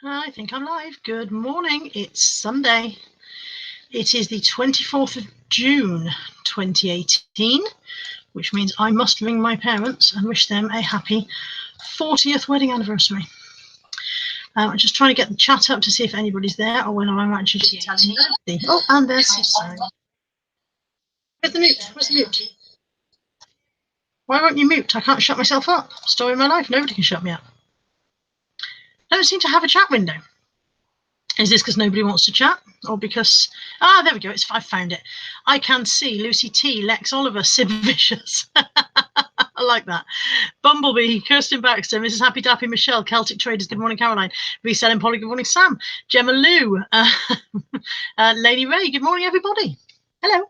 I think I'm live. Good morning. It's Sunday. It is the 24th of June 2018, which means I must ring my parents and wish them a happy 40th wedding anniversary. I'm just trying to get the chat up to see if anybody's there or whether I'm actually just telling you. Oh, and there's Susan. Where's the mute? Where's the mute? Why won't you mute? I can't shut myself up. Story of my life. Nobody can shut me up. I don't seem to have a chat window. Is this because nobody wants to chat, or because there we go? I found it. I can see Lucy T, Lex Oliver, Sib Vicious. I like that. Bumblebee, Kirsten Baxter, Mrs. Happy Dappy, Michelle, Celtic Traders. Good morning, Caroline. Reselling Polly. Good morning, Sam. Gemma Lou, Lady Ray. Good morning, everybody. Hello.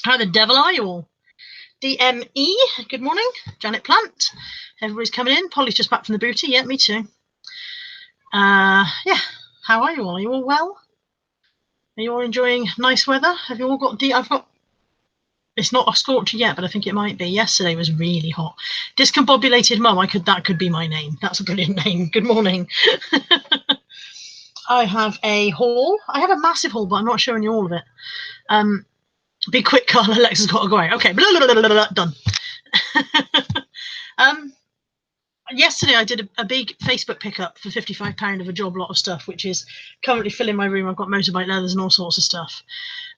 How the devil are you all? DME. Good morning, Janet Plant. Everybody's coming in. Polly's just back from the booty. Yeah, me too. Yeah. How are you all? Are you all well? Are you all enjoying nice weather? Have you all got it's not a scorcher yet, but I think it might be. Yesterday was really hot. Discombobulated Mum, that could be my name. That's a brilliant name. Good morning. I have a haul. I have a massive haul, but I'm not showing you all of it. Be quick, Carla. Alexa's got to go out. Okay, done. Yesterday I did a big Facebook pickup for £55 of a job lot of stuff, which is currently filling my room. I've got motorbike leathers and all sorts of stuff.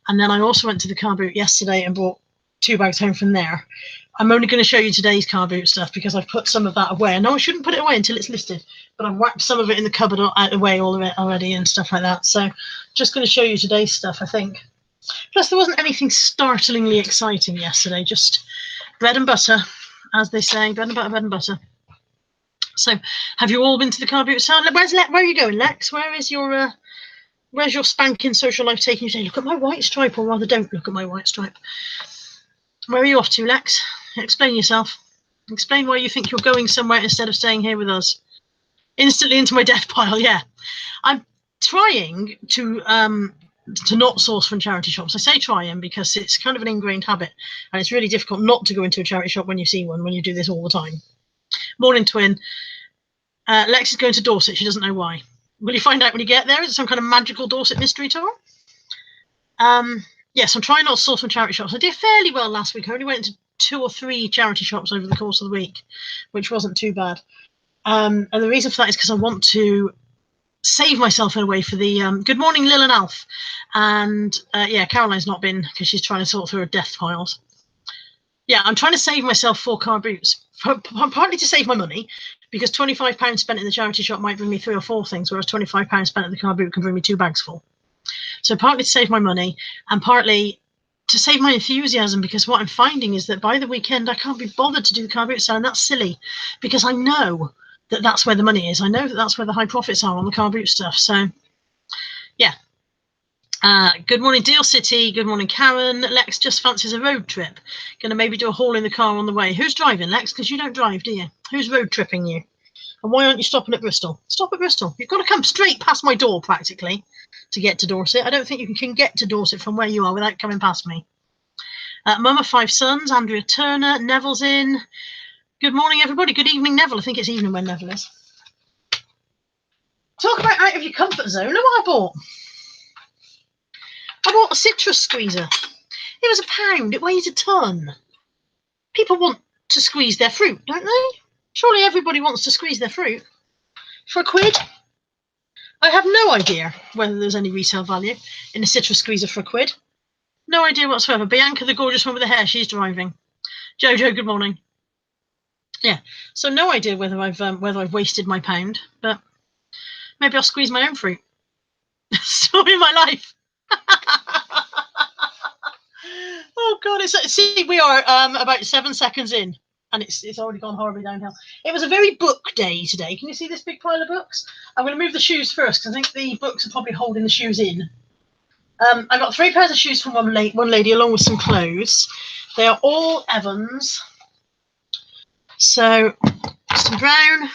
And then I also went to the car boot yesterday and brought 2 bags home from there. I'm only going to show you today's car boot stuff because I've put some of that away. I know I shouldn't put it away until it's listed, but I've whacked some of it in the cupboard away, all of it already and stuff like that. So just going to show you today's stuff, I think. Plus there wasn't anything startlingly exciting yesterday, just bread and butter, as they say, bread and butter, bread and butter. So, have you all been to the car boot sale? Where are you going, Lex? Where's your spanking social life taking you today? Look at my white stripe, or rather, don't look at my white stripe. Where are you off to, Lex? Explain yourself. Explain why you think you're going somewhere instead of staying here with us. Instantly into my death pile. Yeah, I'm trying to not source from charity shops. I say trying because it's kind of an ingrained habit, and it's really difficult not to go into a charity shop when you see one, when you do this all the time. Morning, twin. Lex is going to Dorset. She doesn't know why. Will you find out when you get there? Is it some kind of magical Dorset mystery tour? Yes, I'm trying not to source from charity shops. I did fairly well last week. I only went into 2 or 3 charity shops over the course of the week, which wasn't too bad. And the reason for that is because I want to save myself in a way for the good morning, Lil and Alf. And yeah, Caroline's not been because she's trying to sort through her death piles. Yeah, I'm trying to save myself 4 car boots, partly to save my money, because £25 spent in the charity shop might bring me 3 or 4 things, whereas £25 spent at the car boot can bring me 2 bags full. So partly to save my money, and partly to save my enthusiasm, because what I'm finding is that by the weekend I can't be bothered to do the car boot sale, and that's silly, because I know that that's where the money is. I know that that's where the high profits are on the car boot stuff. So, yeah. Good morning, Deal City. Good morning, Karen. Lex just fancies a road trip. Going to maybe do a haul in the car on the way. Who's driving, Lex? Because you don't drive, do you? Who's road tripping you? And why aren't you stopping at Bristol? Stop at Bristol. You've got to come straight past my door, practically, to get to Dorset. I don't think you can get to Dorset from where you are without coming past me. Mum of 5 sons, Andrea Turner. Neville's in. Good morning, everybody. Good evening, Neville. I think it's evening when Neville is. Talk about out of your comfort zone. Look what I bought. I bought a citrus squeezer. It was £1. It weighs a ton. People want to squeeze their fruit, don't they? Surely everybody wants to squeeze their fruit. For £1? I have no idea whether there's any resale value in a citrus squeezer for £1. No idea whatsoever. Bianca, the gorgeous one with the hair, she's driving. Jojo, good morning. Yeah, so no idea whether I've wasted my £1, but maybe I'll squeeze my own fruit. Story of my life. Oh God! See, we are about 7 seconds in, and it's already gone horribly downhill. It was a very book day today. Can you see this big pile of books? I'm going to move the shoes first because I think the books are probably holding the shoes in. I got 3 pairs of shoes from one lady along with some clothes. They are all Evans. So some brown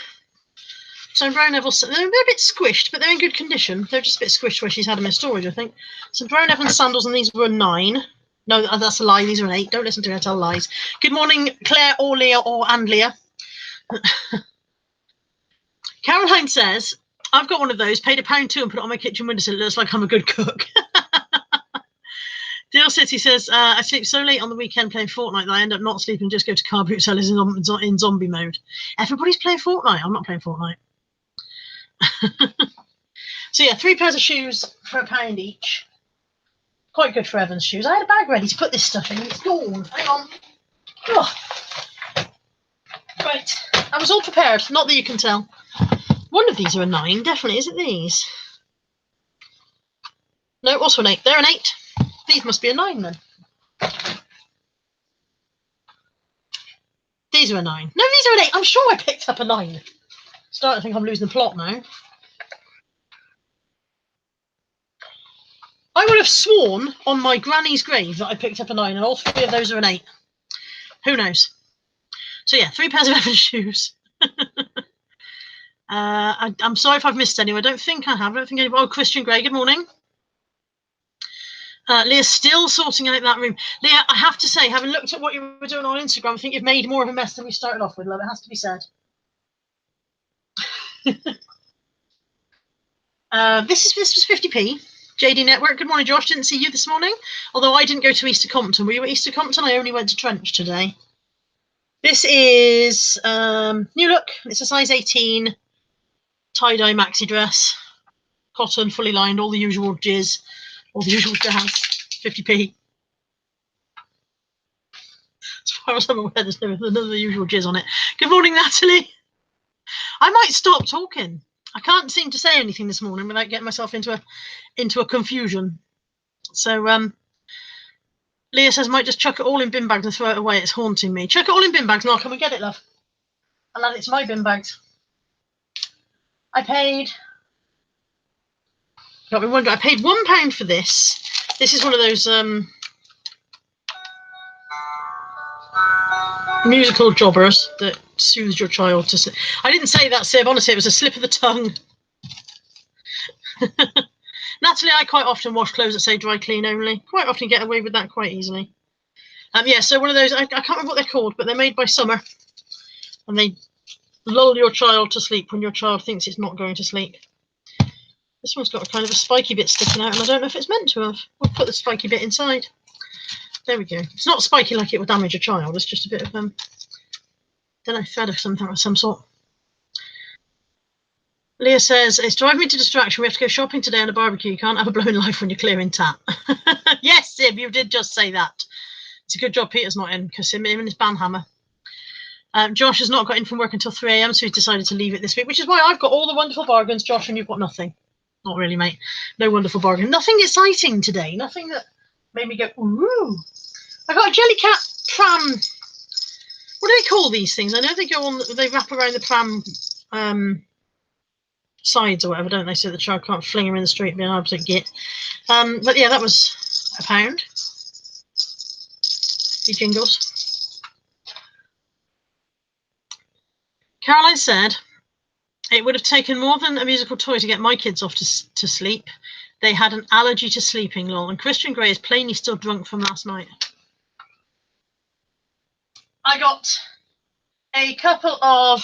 Evans. They're a bit squished, but they're in good condition. They're just a bit squished where she's had them in storage, I think. Some brown Evans sandals, and these were a 9. No, that's a lie. These are an 8. Don't listen to her tell lies. Good morning, Claire or Leah and Leah. Caroline says, I've got one of those, paid £1.02 and put it on my kitchen windowsill. It looks like I'm a good cook. Deal City says, I sleep so late on the weekend playing Fortnite that I end up not sleeping and just go to car boot sellers in zombie mode. Everybody's playing Fortnite. I'm not playing Fortnite. So yeah, 3 pairs of shoes for £1 each. Quite good for Evan's shoes. I had a bag ready to put this stuff in and it's gone. Hang on. Oh. Right, I was all prepared. Not that you can tell. One of these are a 9, definitely. Is it these? No, also an 8. They're an 8. These must be a 9 then. These are a 9. No, these are an 8. I'm sure I picked up a 9. Starting to think I'm losing the plot now. I would have sworn on my granny's grave that I picked up a 9, and all 3 of those are an 8. Who knows? So yeah, 3 pairs of Evan's shoes. I'm sorry if I've missed anyone. I don't think I have. I don't think anybody. Oh, Christian Gray, good morning. Leah's still sorting out that room. Leah, I have to say, having looked at what you were doing on Instagram, I think you've made more of a mess than we started off with, love. It has to be said. This was 50p. JD Network, good morning, Josh. Didn't see you this morning. Although I didn't go to Easter Compton. Were you at Easter Compton? I only went to Trench today. This is new look. It's a size 18 tie-dye maxi dress. Cotton, fully lined, all the usual jizz. All the usual jazz. 50p. As far as I'm aware, there's none of the usual jizz on it. Good morning, Natalie. I might stop talking. I can't seem to say anything this morning without getting myself into a confusion. So Leah says, might just chuck it all in bin bags and throw it away. It's haunting me. Chuck it all in bin bags and I'll come and get it, love. And add it to my bin bags. I paid... Got me wondering. I paid £1 for this. This is one of those musical jobbers that soothes your child to sleep. I didn't say that, Sib. Honestly, it was a slip of the tongue. Natalie, I quite often wash clothes that say dry clean only. Quite often get away with that quite easily. Yeah, so one of those, I can't remember what they're called, but they're made by Summer. And they lull your child to sleep when your child thinks it's not going to sleep. This one's got a kind of a spiky bit sticking out, and I don't know if it's meant to have. We'll put the spiky bit inside. There we go. It's not spiky like it would damage a child. It's just a bit of don't know, thread of something of some sort. Leah says, it's driving me to distraction. We have to go shopping today on a barbecue. You can't have a blown life when you're clearing tap. Yes, Sib, you did just say that. It's a good job Peter's not in, because him and his banhammer. Josh has not got in from work until 3 a.m, so he's decided to leave it this week, which is why I've got all the wonderful bargains, Josh, and you've got nothing. Not really, mate. No wonderful bargain. Nothing exciting today. Nothing that made me go, ooh. I got a Jellycat pram. What do they call these things? I know they go on, they wrap around the pram sides or whatever, don't they? So the child can't fling her in the street and be an absolute git. But yeah, that was £1. The jingles. Caroline said, it would have taken more than a musical toy to get my kids off to sleep. They had an allergy to sleeping, lol. And Christian Grey is plainly still drunk from last night. I got a couple of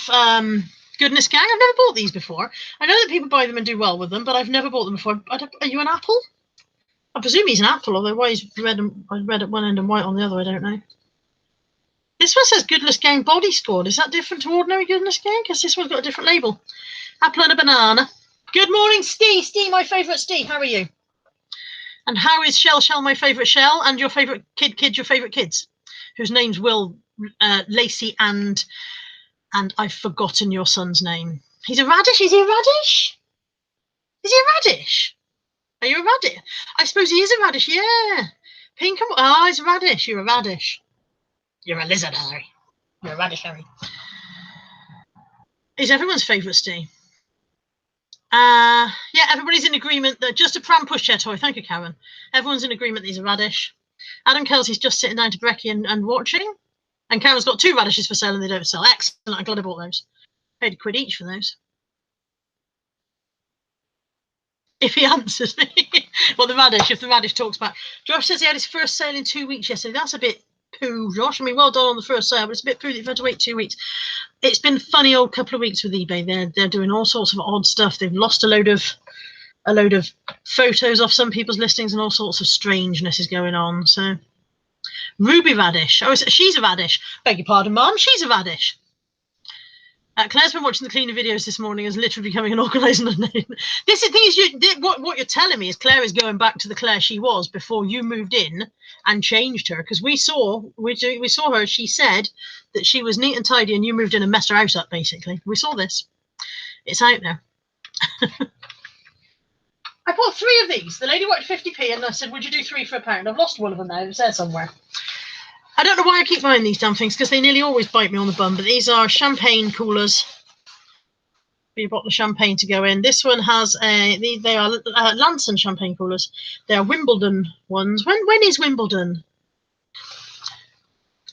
Goodness Gang. I've never bought these before. I know that people buy them and do well with them, but I've never bought them before. Are you an apple? I presume he's an apple, although why he's red at one end and white on the other, I don't know. This one says Goodness Gang Body Squad. Is that different to ordinary Goodness Gang? Because this one's got a different label. Apple and a banana. Good morning, Steve. Steve, my favourite Steve. How are you? And how is Shell, my favourite Shell? And your favourite kid, your favourite kids? Whose names Will, Lacey, and I've forgotten your son's name. He's a radish. Is he a radish? Is he a radish? Are you a radish? I suppose he is a radish, yeah. Pink and... Oh, he's a radish. You're a radish. You're a lizard, Harry. You're a radish, Harry. He's everyone's favourite, Steve. Yeah, everybody's in agreement that just a pram pushchair toy. Thank you, Karen. Everyone's in agreement that he's a radish. Adam Kelsey's just sitting down to brekkie and watching. And Karen's got 2 radishes for sale and they don't sell. Excellent. I'm glad I bought those. Paid £1 each for those. If he answers me. Well, if the radish talks back. Josh says he had his first sale in 2 weeks yesterday. That's a bit poo, Josh. I mean, well done on the first sale, but it's a bit poo that you've had to wait 2 weeks. It's been a funny old couple of weeks with eBay. They're doing all sorts of odd stuff. They've lost a load of photos off some people's listings, and all sorts of strangeness is going on. So, Ruby Radish. Oh, she's a radish. Beg your pardon, Mum. She's a radish. Claire's been watching the cleaner videos this morning, is literally becoming an organiser name. This is the thing is, what you're telling me is Claire is going back to the Claire she was before you moved in and changed her, because we saw her. She said that she was neat and tidy, and you moved in and messed her house up. Basically, we saw this. It's out now. I bought 3 of these. The lady wanted 50p, and I said, "Would you do 3 for £1?" I've lost one of them now. It's there somewhere. I don't know why I keep buying these damn things, because they nearly always bite me on the bum, but these are champagne coolers. You bought the champagne to go in. This one has they are Lanson champagne coolers. They are Wimbledon ones. When is Wimbledon?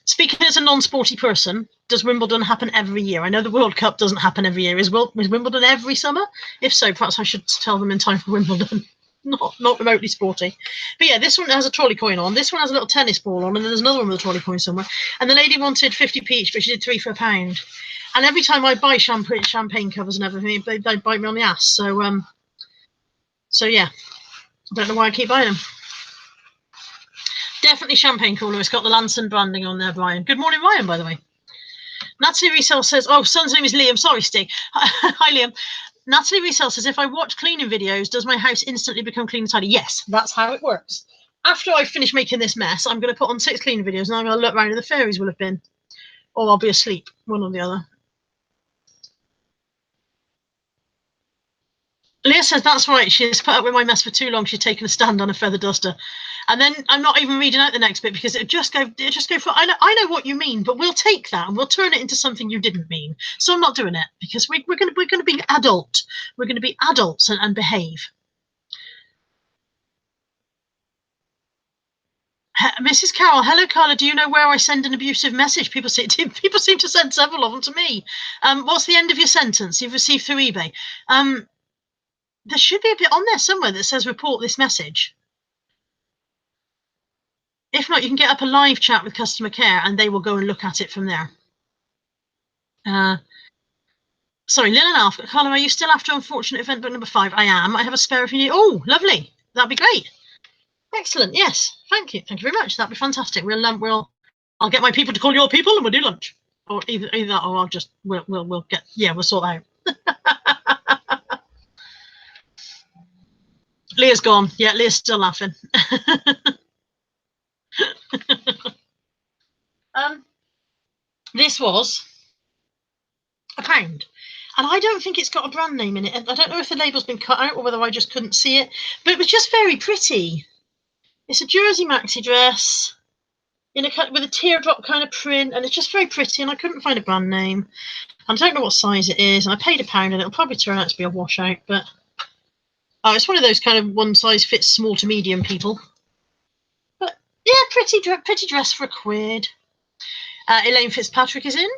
Speaking as a non-sporty person, does Wimbledon happen every year? I know the World Cup doesn't happen every year. Is Wimbledon every summer? If so, perhaps I should tell them in time for Wimbledon. Not remotely sporty. But yeah, this one has a trolley coin on. This one has a little tennis ball on, and then there's another one with a trolley coin somewhere. And the lady wanted 50p each, but she did 3 for £1. And every time I buy champagne covers and everything, they bite me on the ass. So yeah, I don't know why I keep buying them. Definitely champagne cooler. It's got the Lanson branding on there, Brian. Good morning, Ryan, by the way. Natalie Resell says, oh, son's name is Liam. Sorry, Stig. Hi, Liam. Natalie Resell says, if I watch cleaning videos, does my house instantly become clean and tidy? Yes, that's how it works. After I finish making this mess, I'm going to put on 6 cleaning videos, and I'm going to look around where the fairies will have been. Or I'll be asleep, one or the other. Leah says, that's right, she's put up with my mess for too long. She's taken a stand on a feather duster. And then I'm not even reading out the next bit, because it just go for, I know what you mean, but we'll take that and we'll turn it into something you didn't mean. So I'm not doing it, because we're going to be adult. We're going to be adults and behave. Mrs. Carroll, hello, Carla. Do you know where I send an abusive message? People seem to send several of them to me. What's the end of your sentence? You've received through eBay. There should be a bit on there somewhere that says report this message. If not, you can get up a live chat with customer care, and they will go and look at it from there. Sorry, Lil and Alf. Carla, are you still after unfortunate event book number 5? I am. I have a spare if you need. Oh, lovely. That'd be great. Excellent. Yes. Thank you. Thank you very much. That'd be fantastic. I'll get my people to call your people, and we'll do lunch. Or either that, or we'll get. Yeah, we'll sort that out. Leah's gone. Yeah, Leah's still laughing. This was £1, and I don't think it's got a brand name in it. I don't know if the label's been cut out or whether I just couldn't see it, but it was just very pretty. It's a jersey maxi dress with a teardrop kind of print, and it's just very pretty, and I couldn't find a brand name. I don't know what size it is, and I paid £1, and it'll probably turn out to be a washout, but it's one of those kind of one size fits small to medium people. But yeah, pretty dress for £1. Elaine Fitzpatrick is in.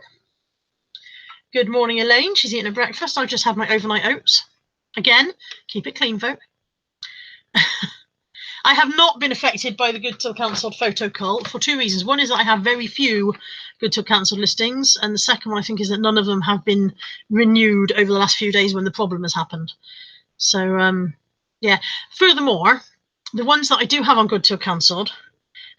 Good morning, Elaine. She's eating her breakfast. I've just had my overnight oats. Again, keep it clean, vote. I have not been affected by the Good Till Cancelled photo cult for 2 reasons. One is that I have very few Good Till Cancelled listings, and the second one I think is that none of them have been renewed over the last few days when the problem has happened. So, yeah. Furthermore, the ones that I do have on Good Till Cancelled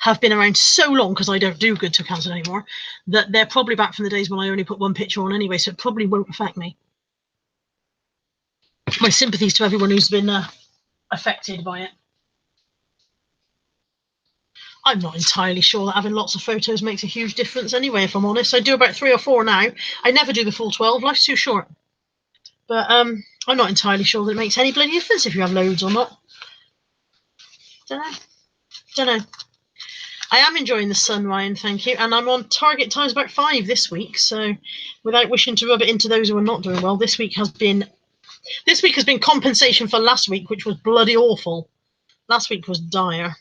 have been around so long, because I don't do Good Till Cancelled anymore, that they're probably back from the days when I only put 1 picture on anyway, so it probably won't affect me. My sympathies to everyone who's been affected by it. I'm not entirely sure that having lots of photos makes a huge difference anyway, if I'm honest. I do about 3 or 4 now. I never do the full 12. Life's too short. But I'm not entirely sure that it makes any bloody difference if you have loads or not. Don't know. I am enjoying the sun, Ryan, thank you. And I'm on target times about 5 this week. So without wishing to rub it into those who are not doing well, this week has been compensation for last week, which was bloody awful. Last week was dire.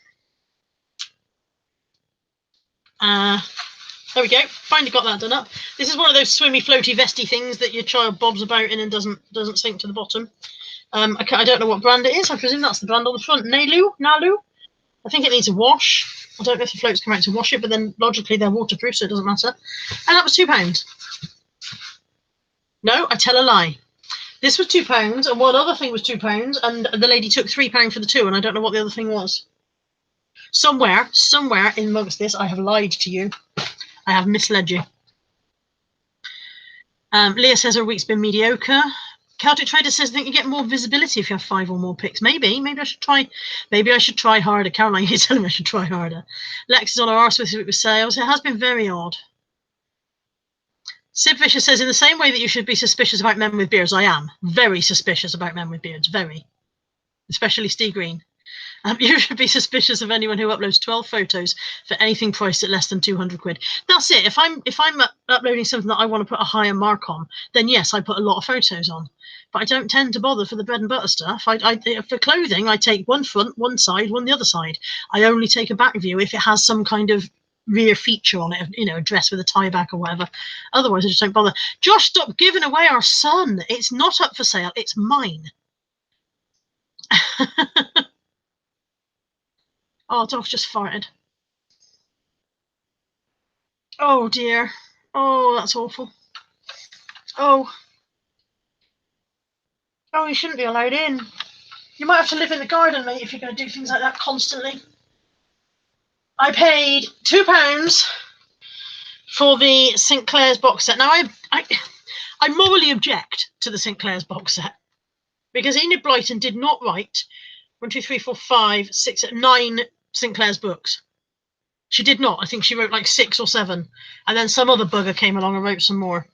There we go. Finally got that done up. This is one of those swimmy, floaty, vesty things that your child bobs about in and doesn't sink to the bottom. I don't know what brand it is. I presume that's the brand on the front. Nalu? I think it needs a wash. I don't know if the floats come out to wash it, but then logically they're waterproof, so it doesn't matter. And that was £2. No, I tell a lie. This was £2, and one other thing was £2, and the lady took £3 for the two, and I don't know what the other thing was. Somewhere in amongst this, I have lied to you. I have misled you. Leah says her week's been mediocre. Celtic Trader says, I think you get more visibility if you have 5 or more picks. Maybe I should try. Maybe I should try harder. Caroline, you're telling me I should try harder. Lex is on her arse with sales. It has been very odd. Sid Fisher says, in the same way that you should be suspicious about men with beards, I am very suspicious about men with beards. Very. Especially Steve Green. You should be suspicious of anyone who uploads 12 photos for anything priced at less than 200 quid. That's it. If I'm uploading something that I want to put a higher mark on, then yes, I put a lot of photos on. But I don't tend to bother for the bread and butter stuff. For clothing, I take one front, one side, one the other side. I only take a back view if it has some kind of rear feature on it, you know, a dress with a tie back or whatever. Otherwise, I just don't bother. Josh, stop giving away our son. It's not up for sale. It's mine. Oh, Dolph just farted. Oh dear. Oh, that's awful. Oh. Oh, you shouldn't be allowed in. You might have to live in the garden, mate, if you're going to do things like that constantly. I paid £2 for the St. Clair's box set. Now, I morally object to the St. Clair's box set because Enid Blyton did not write 1, 2, 3, 4, 5, 6, 9 St. Clair's books. She did not. I think she wrote like 6 or 7. And then some other bugger came along and wrote some more.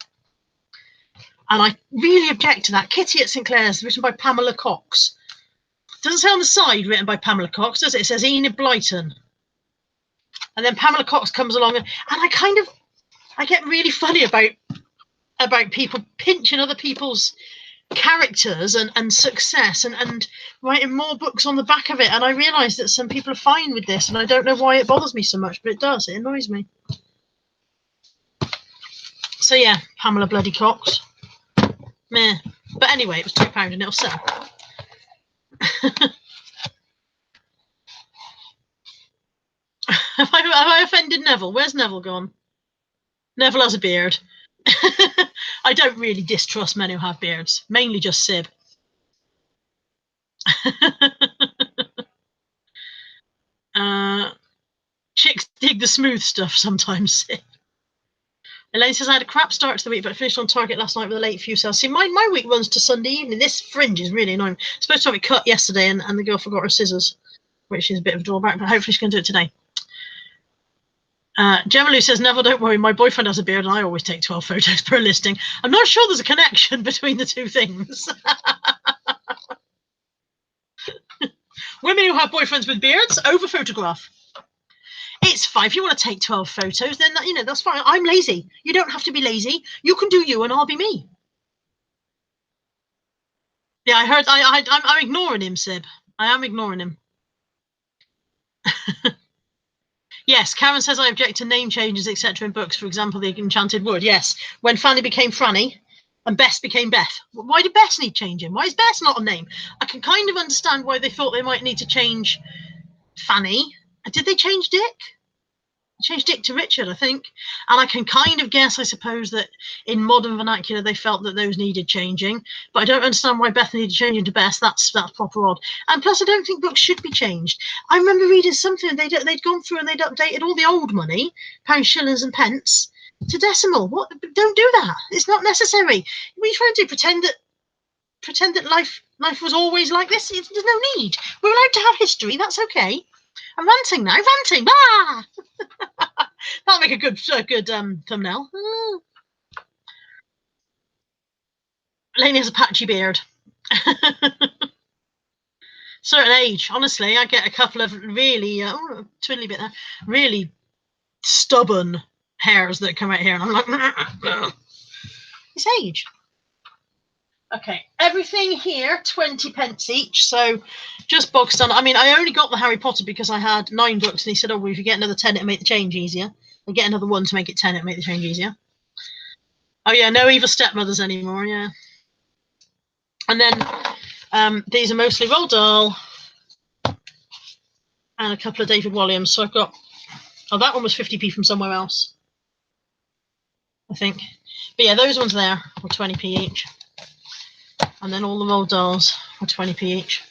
And I really object to that. Kitty at St. Clair's, written by Pamela Cox. Doesn't say on the side written by Pamela Cox, does it? It says Enid Blyton. And then Pamela Cox comes along and I get really funny about people pinching other people's characters and success and writing more books on the back of it. And I realise that some people are fine with this, and I don't know why it bothers me so much, but it does. It annoys me. So yeah, Pamela bloody Cox. Meh. But anyway, it was £2 and it'll sell. Have I offended Neville? Where's Neville gone? Neville has a beard. I don't really distrust men who have beards. Mainly just Sib. Chicks dig the smooth stuff sometimes. Elaine says, I had a crap start to the week, but I finished on target last night with a late few sales. See, my week runs to Sunday evening. This fringe is really annoying. Supposed to have it cut yesterday, and the girl forgot her scissors, which is a bit of a drawback, but hopefully she's going to do it today. Gemma Lou says, Neville, don't worry, my boyfriend has a beard and I always take 12 photos per listing. I'm not sure there's a connection between the two things. Women who have boyfriends with beards, over photograph. It's fine. If you want to take 12 photos, then that's fine. I'm lazy. You don't have to be lazy. You can do you and I'll be me. Yeah, I heard. I'm ignoring him, Sib. I am ignoring him. Yes, Karen says I object to name changes, etc. in books. For example, the Enchanted Wood. Yes, when Fanny became Franny and Bess became Beth. Why did Bess need changing? Why is Bess not a name? I can kind of understand why they thought they might need to change Fanny. Did they change Dick? They changed Dick to Richard, I think. And I can kind of guess, I suppose, that in modern vernacular they felt that those needed changing. But I don't understand why Beth needed changing to Bess. That's proper odd. And plus, I don't think books should be changed. I remember reading something, they'd gone through and they'd updated all the old money, pounds, shillings and pence, to decimal. What? Don't do that. It's not necessary. What are you trying to do? Pretend that life was always like this? There's no need. We're allowed to have history. That's okay. I'm ranting now. Ranting. Ah! That'll make a good thumbnail. Lainey has a patchy beard. Certain age, honestly, I get a couple of really twiddly bit there, really stubborn hairs that come out here, and I'm like, it's age. Okay, everything here, 20 pence each, so just bog standard. I mean, I only got the Harry Potter because I had 9 books, and he said, oh, well, if you get another 10, it'll make the change easier. And get another 1 to make it 10, it'll make the change easier. Oh, yeah, no evil stepmothers anymore, yeah. And then these are mostly Roald Dahl and a couple of David Walliams. So I've got Oh, that one was 50p from somewhere else, I think. But yeah, those ones there were 20p each. And then all the roll dolls were 20p each.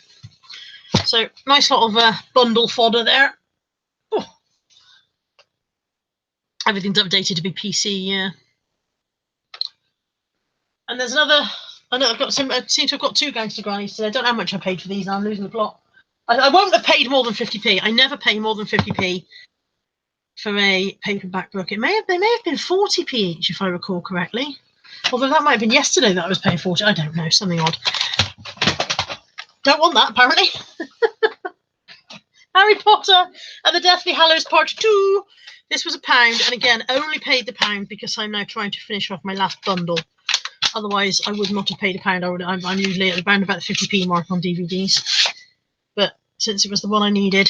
So nice lot of bundle fodder there. Oh. Everything's updated to be PC, yeah. And there's another. I know I've got some. I seem to have got 2 gangster grannies today. I don't know how much I paid for these. Now I'm losing the plot. I won't have paid more than 50p. I never pay more than 50p for a paperback book. They may have been 40p each, if I recall correctly. Although that might have been yesterday that I was paying 40. I don't know, something odd. Don't want that, apparently. Harry Potter and the Deathly Hallows Part 2. This was £1, and again, only paid the £1 because I'm now trying to finish off my last bundle. Otherwise, I would not have paid £1. I'm usually at around about the 50p mark on DVDs. But since it was the one I needed,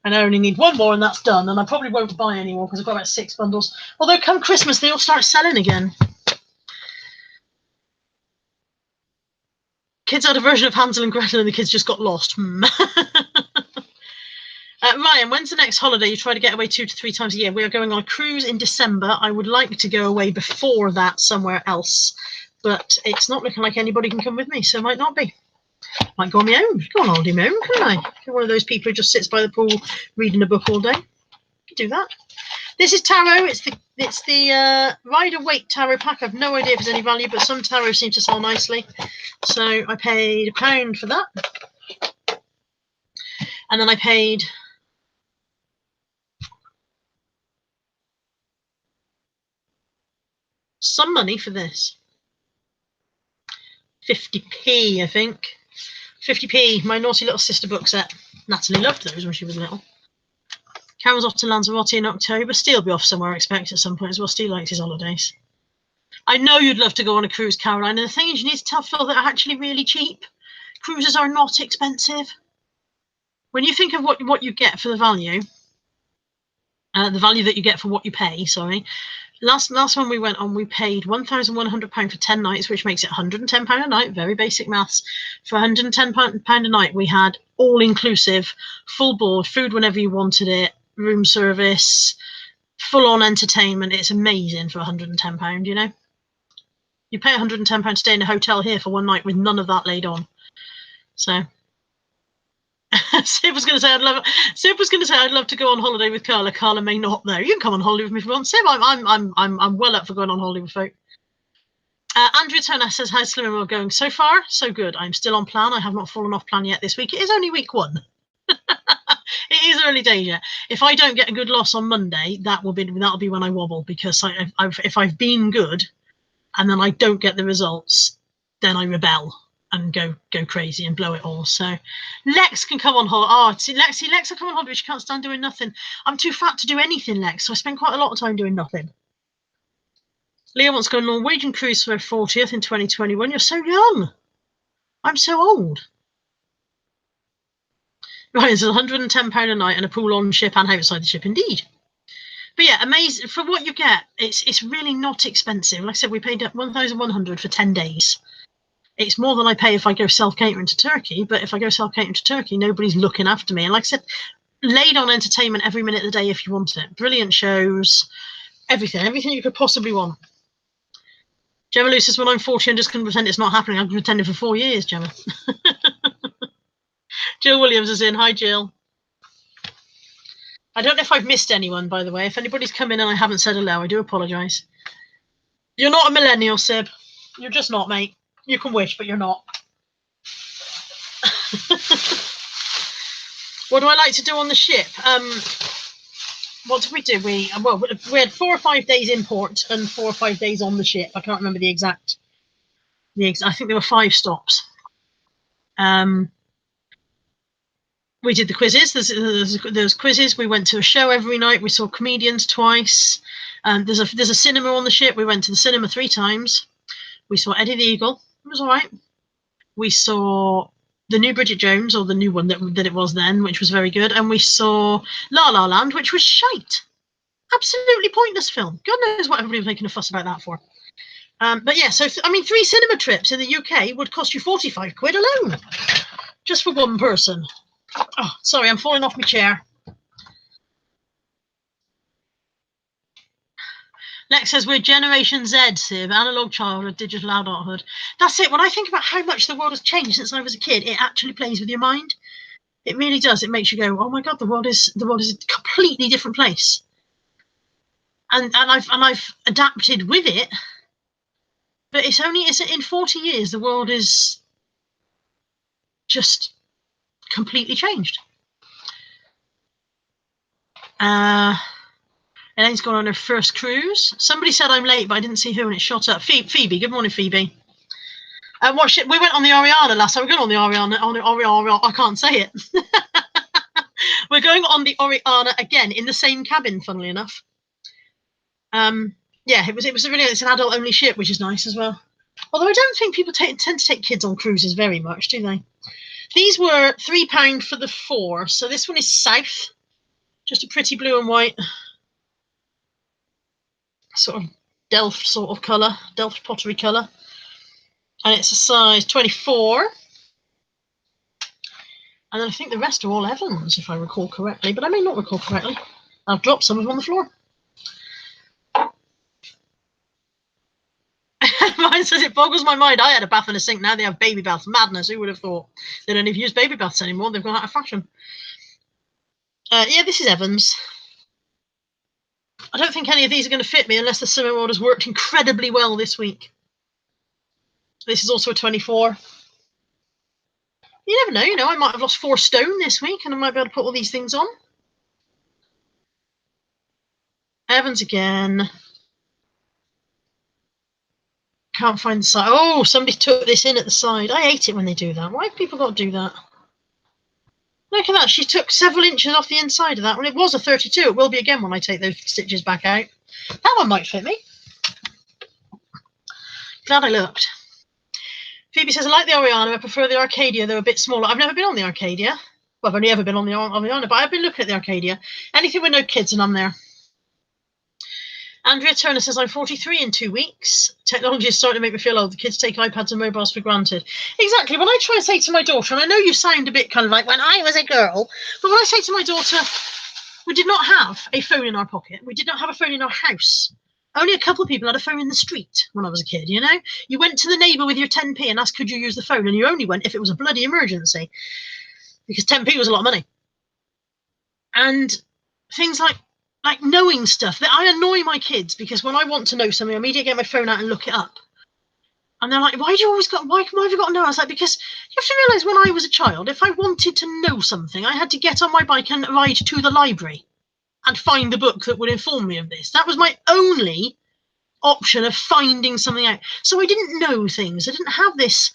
and I only need one more and that's done, and I probably won't buy any more because I've got about 6 bundles. Although come Christmas, they all start selling again. Kids had a version of Hansel and Gretel and the kids just got lost. Ryan, when's the next holiday? You try to get away 2 to 3 times a year. We are going on a cruise in December. I would like to go away before that somewhere else, but it's not looking like anybody can come with me, so it might not be. Might go on my own. Go on holiday my own, couldn't I? If you're one of those people who just sits by the pool reading a book all day, you can do that. This is tarot. It's the Rider Waite tarot pack. I've no idea if it's any value, but some tarot seem to sell nicely. So I paid £1 for that. And then I paid some money for this. 50p, I think. 50p, my naughty little sister book set. Natalie loved those when she was little. Karen's off to Lanzarote in October. Steve'll be off somewhere, I expect, at some point as well. Steve likes his holidays. I know you'd love to go on a cruise, Caroline. And the thing is, you need to tell Phil that they're actually really cheap. Cruises are not expensive. When you think of what you get for the value that you get for what you pay, sorry. Last one we went on, we paid £1,100 for 10 nights, which makes it £110 a night. Very basic maths. For £110 a night, we had all-inclusive, full board, food whenever you wanted it, room service, full-on entertainment. It's amazing for £110, you know. You pay £110 to stay in a hotel here for one night with none of that laid on. So... Sib was going to say I'd love to go on holiday with Carla. Carla may not though. You can come on holiday with me if you want. Sib, I'm well up for going on holiday with folk. Andrew Turner says, "How's Slim and Will going? So far, so good. I'm still on plan. I have not fallen off plan yet this week. It is only week 1. It is early days yet. If I don't get a good loss on Monday, that'll be when I wobble, because if I've been good and then I don't get the results, then I rebel and go crazy and blow it all. So Lex can come on holiday. Oh, see, Lex will come on holiday, but she can't stand doing nothing. I'm too fat to do anything, Lex, so I spend quite a lot of time doing nothing. Leah wants to go on a Norwegian cruise for her 40th in 2021. You're so young. I'm so old. Right, it's £110 a night and a pool on ship and outside the ship, indeed. But yeah, amazing. For what you get, it's really not expensive. Like I said, we paid £1,100 for 10 days. It's more than I pay if I go self-catering to Turkey, but if I go self-catering to Turkey, nobody's looking after me. And like I said, laid on entertainment every minute of the day if you want it. Brilliant shows, everything you could possibly want. Gemma Lou says, when I'm 40, I'm just going to pretend it's not happening. I've been pretending for 4 years, Gemma. Jill Williams is in. Hi, Jill. I don't know if I've missed anyone, by the way. If anybody's come in and I haven't said hello, I do apologise. You're not a millennial, Sib. You're just not, mate. You can wish, but you're not. What do I like to do on the ship? What did we do? We had 4 or 5 days import and 4 or 5 days on the ship. I can't remember the exact. I think there were 5 stops. We did the quizzes. There's quizzes. We went to a show every night. We saw comedians twice. There's a cinema on the ship. We went to the cinema 3 times. We saw Eddie the Eagle. It was all right. We saw the new Bridget Jones, or the new one that it was then, which was very good. And we saw La La Land, which was shite. Absolutely pointless film. God knows what everybody was making a fuss about that for. But yeah, so, 3 cinema trips in the UK would cost you 45 quid alone. Just for one person. Oh, sorry, I'm falling off my chair. Lex says we're Generation Z, Sib, analog childhood, digital adulthood. That's it. When I think about how much the world has changed since I was a kid, it actually plays with your mind. It really does. It makes you go, "Oh my God, the world is a completely different place." And I've adapted with it, but it's in 40 years the world is just completely changed. Elaine's gone on her first cruise. Somebody said I'm late, but I didn't see who, and it shot up. Phoebe. Good morning, Phoebe. We went on the Ariana last time. We're going on the Ariana. I can't say it. We're going on the Ariana again in the same cabin, funnily enough. Yeah, it's an adult only ship, which is nice as well. Although I don't think people tend to take kids on cruises very much, do they? These were £3 for the 4. So this one is South, just a pretty blue and white sort of Delft sort of colour, Delft pottery colour, and it's a size 24. And then I think the rest are all Evans, if I recall correctly, but I may not recall correctly. I've dropped some of them on the floor. Mine says it boggles my mind. I had a bath and a sink. Now they have baby baths. Madness. Who would have thought? They don't even use baby baths anymore. They've gone out of fashion. Yeah, this is Evans. I don't think any of these are going to fit me unless the summer orders worked incredibly well this week. This is also a 24. You never know, I might have lost 4 stone this week and I might be able to put all these things on. Evans again. Can't find the side. Oh, somebody took this in at the side. I hate it when they do that. Why have people got to do that? Look at that. She took several inches off the inside of that one. It was a 32. It will be again when I take those stitches back out. That one might fit me. Glad I looked. Phoebe says, I like the Ariana. I prefer the Arcadia. They're a bit smaller. I've never been on the Arcadia. Well, I've only ever been on the Ariana, but I've been looking at the Arcadia. Anything with no kids and I'm there. Andrea Turner says, I'm 43 in 2 weeks. Technology is starting to make me feel old. The kids take iPads and mobiles for granted. Exactly. When I try and say to my daughter, and I know you sound a bit kind of like when I was a girl, but when I say to my daughter, we did not have a phone in our pocket. We did not have a phone in our house. Only a couple of people had a phone in the street when I was a kid, you know? You went to the neighbour with your 10p and asked, could you use the phone? And you only went if it was a bloody emergency. Because 10p was a lot of money. And things like knowing stuff. That I annoy my kids because when I want to know something, I immediately get my phone out and look it up. And they're like, why have you got to know? I was like, because you have to realise when I was a child, if I wanted to know something, I had to get on my bike and ride to the library and find the book that would inform me of this. That was my only option of finding something out. So I didn't know things. I didn't have this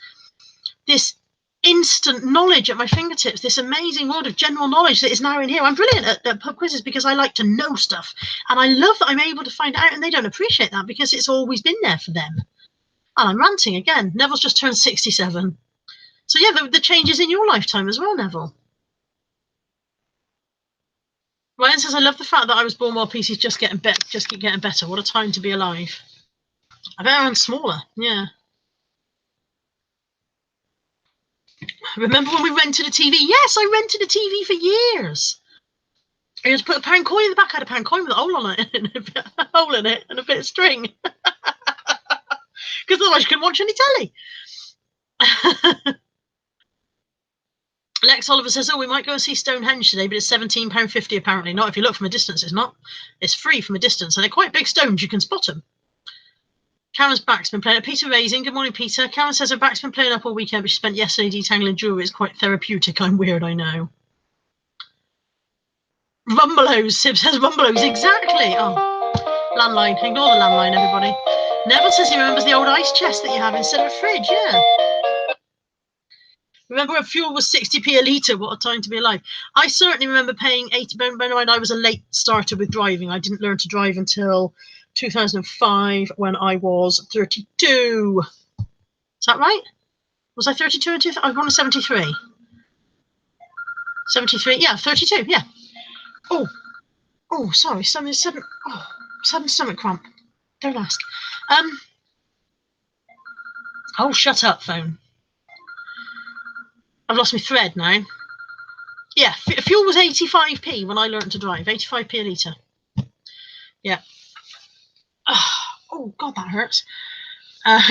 instant knowledge at my fingertips, this amazing world of general knowledge that is now in here. I'm brilliant at pub quizzes because I like to know stuff. And I love that I'm able to find out, and they don't appreciate that because it's always been there for them. And I'm ranting again. Neville's just turned 67. So yeah, the changes in your lifetime as well, Neville. Ryan says, I love the fact that I was born while PCs just keep getting better. What a time to be alive. I bet I'm smaller, yeah. Remember when we rented a TV? Yes, I rented a TV for years. I had to put a pound coin in the back. I had a pound coin with a hole on it, and a hole in it, and a bit of string. Because otherwise you couldn't watch any telly. Lex Oliver says, oh, we might go and see Stonehenge today, but it's £17.50 apparently. Not if you look from a distance, it's not. It's free from a distance, and they're quite big stones. You can spot them. Karen's back's been playing up. Peter Raising, good morning, Peter. Karen says her back's been playing up all weekend, but she spent yesterday detangling jewellery. It's quite therapeutic. I'm weird, I know. Rumbelows, Sib says Rumbelows, exactly. Oh, landline. Ignore the landline, everybody. Neville says he remembers the old ice chest that you have instead of a fridge, yeah. Remember when fuel was 60p a litre? What a time to be alive. I certainly remember paying 80. When I was a late starter with driving. I didn't learn to drive until 2005 when I was 32. Is that right? Was I 32 in 2000? I was born in 73. 73, yeah, 32, yeah. Oh, sorry, sudden stomach cramp. Don't ask. Oh, shut up, phone. I've lost my thread now. Yeah, fuel was 85p when I learned to drive. 85p a litre. Yeah. Oh, God, that hurts.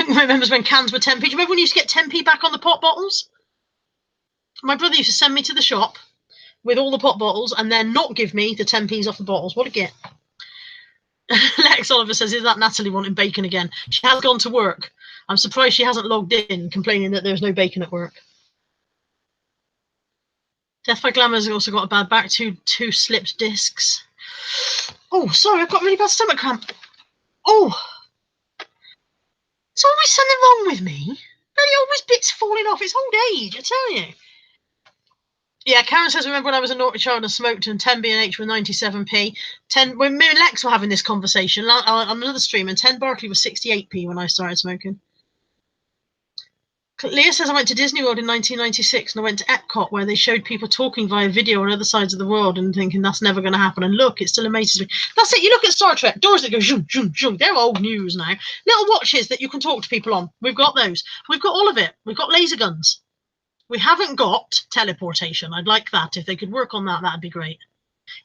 Remembers when cans were 10p. Do you remember when you used to get 10p back on the pop bottles? My brother used to send me to the shop with all the pop bottles and then not give me the 10p's off the bottles. What a git. Lex Oliver says, is that Natalie wanting bacon again? She has gone to work. I'm surprised she hasn't logged in complaining that there's no bacon at work. Death by Glamour's also got a bad back, two slipped discs. Oh, sorry, I've got really bad stomach cramp. Oh, is always something wrong with me? Bloody always bits falling off. It's old age, I tell you. Yeah, Karen says, remember when I was a naughty child and smoked and 10 B&H were 97p. 10 when me and Lex were having this conversation on another stream, and 10 Barclay was 68p when I started smoking. Leah says, I went to Disney World in 1996 and I went to Epcot where they showed people talking via video on other sides of the world and thinking that's never going to happen. And look, it still amazes me. That's it. You look at Star Trek, doors that go zoom, zoom, zoom. They're old news now. Little watches that you can talk to people on. We've got those. We've got all of it. We've got laser guns. We haven't got teleportation. I'd like that. If they could work on that, that'd be great.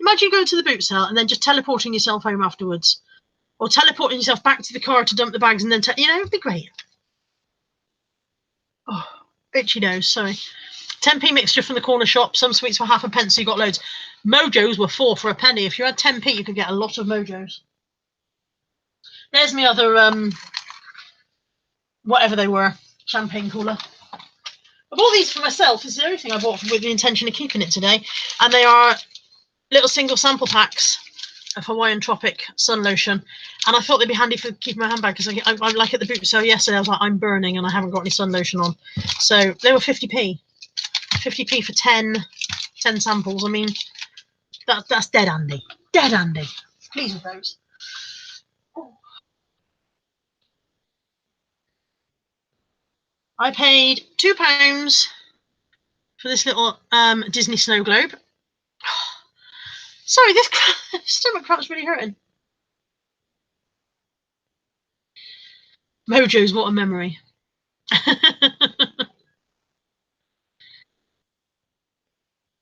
Imagine going to the boot sale and then just teleporting yourself home afterwards. Or teleporting yourself back to the car to dump the bags and then, it'd be great. Oh, itchy nose, sorry. 10p mixture from the corner shop. Some sweets were half a pence, so you got loads. Mojos were 4 for a penny. If you had 10p, you could get a lot of Mojos. There's my other, whatever they were, champagne cooler. I bought these for myself. This is everything I bought with the intention of keeping it today. And they are little single sample packs of Hawaiian Tropic sun lotion. And I thought they'd be handy for keeping my handbag because I'm like at the boot sale yesterday. I was like, I'm burning and I haven't got any sun lotion on. So they were 50p. 50p for 10 samples. I mean, that's dead handy. Dead handy. Pleased with those. I paid £2 for this little Disney snow globe. Sorry, this stomach cramp's really hurting. Mojos, what a memory.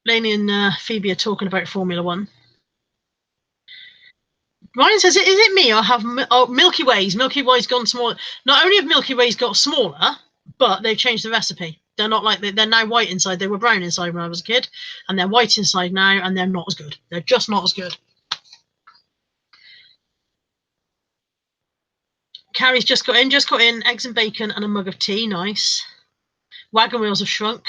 Lainey and Phoebe are talking about Formula One. Ryan says, is it me or have Milky Way's? Milky Way's gone smaller. Not only have Milky Way's got smaller, but they've changed the recipe. They're not like they're now white inside. They were brown inside when I was a kid, and they're white inside now, and they're not as good. They're just not as good. Carrie's just got in eggs and bacon and a mug of tea. Nice. Wagon wheels have shrunk.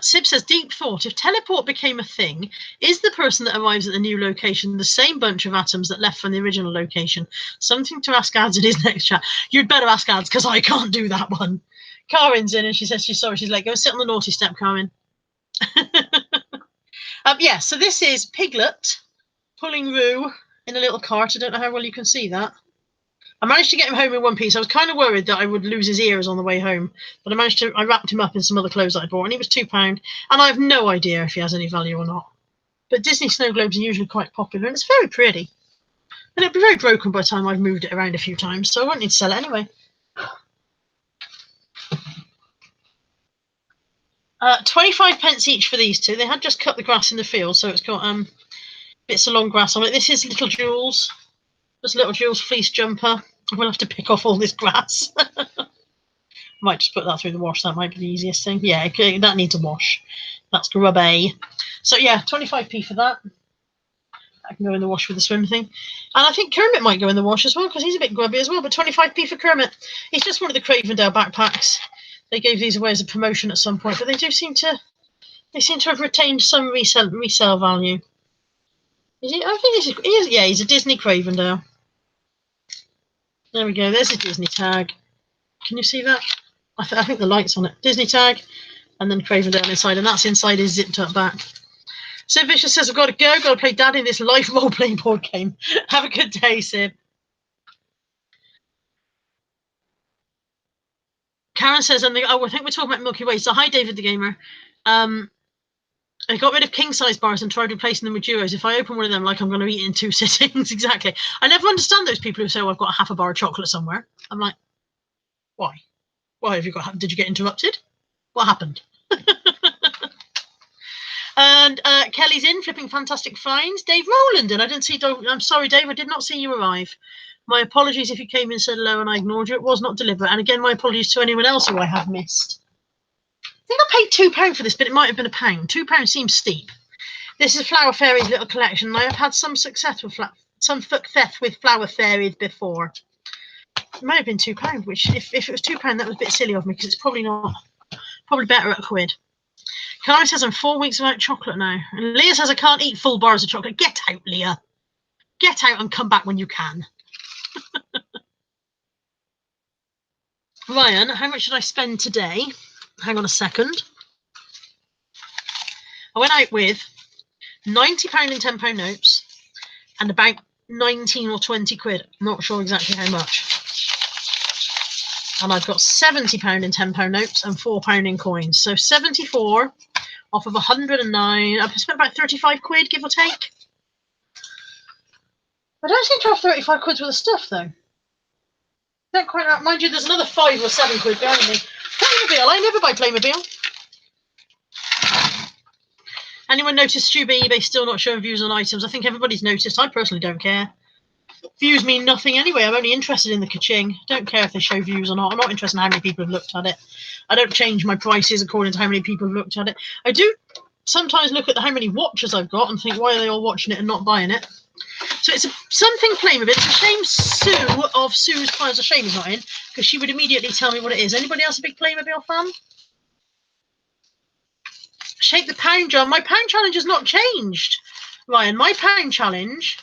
Sib says, deep thought, if teleport became a thing, is the person that arrives at the new location the same bunch of atoms that left from the original location? Something to ask Ads in his next chat. You'd better ask Ads because I can't do that one. Karen's in and she says she's sorry. She's like, go sit on the naughty step, Karen. Yeah, so this is Piglet pulling Roo in a little cart. I don't know how well you can see that. I managed to get him home in one piece. I was kind of worried that I would lose his ears on the way home, but I wrapped him up in some other clothes that I bought, and he was £2, and I have no idea if he has any value or not. But Disney snow globes are usually quite popular, and it's very pretty. And it'll be very broken by the time I've moved it around a few times, so I won't need to sell it anyway. 25p each for these two. They had just cut the grass in the field, so it's got bits of long grass on it. This is Little Jules. Just Little Jules fleece jumper. I'm going to have to pick off all this grass. Might just put that through the wash. That might be the easiest thing. Yeah, okay, that needs a wash. That's grubby. So yeah, 25p for that. That can go in the wash with the swim thing. And I think Kermit might go in the wash as well because he's a bit grubby as well. But 25p for Kermit. He's just one of the Cravendale backpacks. They gave these away as a promotion at some point, but they seem to have retained some resale value. Is he? I think he's a Disney Cravendale. There we go. There's a Disney tag. Can you see that? I think the light's on it. Disney tag, and then Cravendale inside, and that's inside his zipped up back. Sib Vicious says, I've got to go. Got to play Dad in this live role-playing board game. Have a good day, Sib. Karen says, I think we're talking about Milky Way. So hi, David the Gamer. I got rid of king-size bars and tried replacing them with duos. If I open one of them, like I'm going to eat it in 2 sittings. Exactly. I never understand those people who say, I've got a half a bar of chocolate somewhere. I'm like, why? Why have you got? Did you get interrupted? What happened? And Kelly's in, flipping fantastic finds. Dave Rowland, and I didn't see. I'm sorry, Dave, I did not see you arrive. My apologies if you came in and said hello and I ignored you. It was not deliberate. And again, my apologies to anyone else who I have missed. I think I paid £2 for this, but it might have been £1. £2 seems steep. This is Flower Fairies' little collection. I have had some success with success with Flower Fairies before. It might have been £2, which if it was £2, that was a bit silly of me because it's probably not. Probably better at £1. Karen says I'm 4 weeks without chocolate now. And Leah says I can't eat full bars of chocolate. Get out, Leah. Get out and come back when you can. Ryan, how much should I spend today? Hang on a second. I went out with £90 in £10 notes and about 19 or 20 quid. I'm not sure exactly how much. And I've got £70 in £10 notes and £4 in coins. So 74 off of 109. I've spent about 35 quid, give or take. I don't seem to have 35 quid's worth of stuff, though. Don't quite know. Mind you, there's another 5 or 7 quid behind me. Playmobile. I never buy Playmobile. Anyone noticed Stuber eBay still not showing views on items? I think everybody's noticed. I personally don't care. Views mean nothing anyway. I'm only interested in the ka-ching. Don't care if they show views or not. I'm not interested in how many people have looked at it. I don't change my prices according to how many people have looked at it. I do sometimes look at how many watches I've got and think, why are they all watching it and not buying it? So it's something Playmobile. It's a shame Sue of Sue's Piles of Shame is not in, because she would immediately tell me what it is. Anybody else a big Playmobile fan? Shake the pound jar. My pound challenge has not changed, Ryan. My pound challenge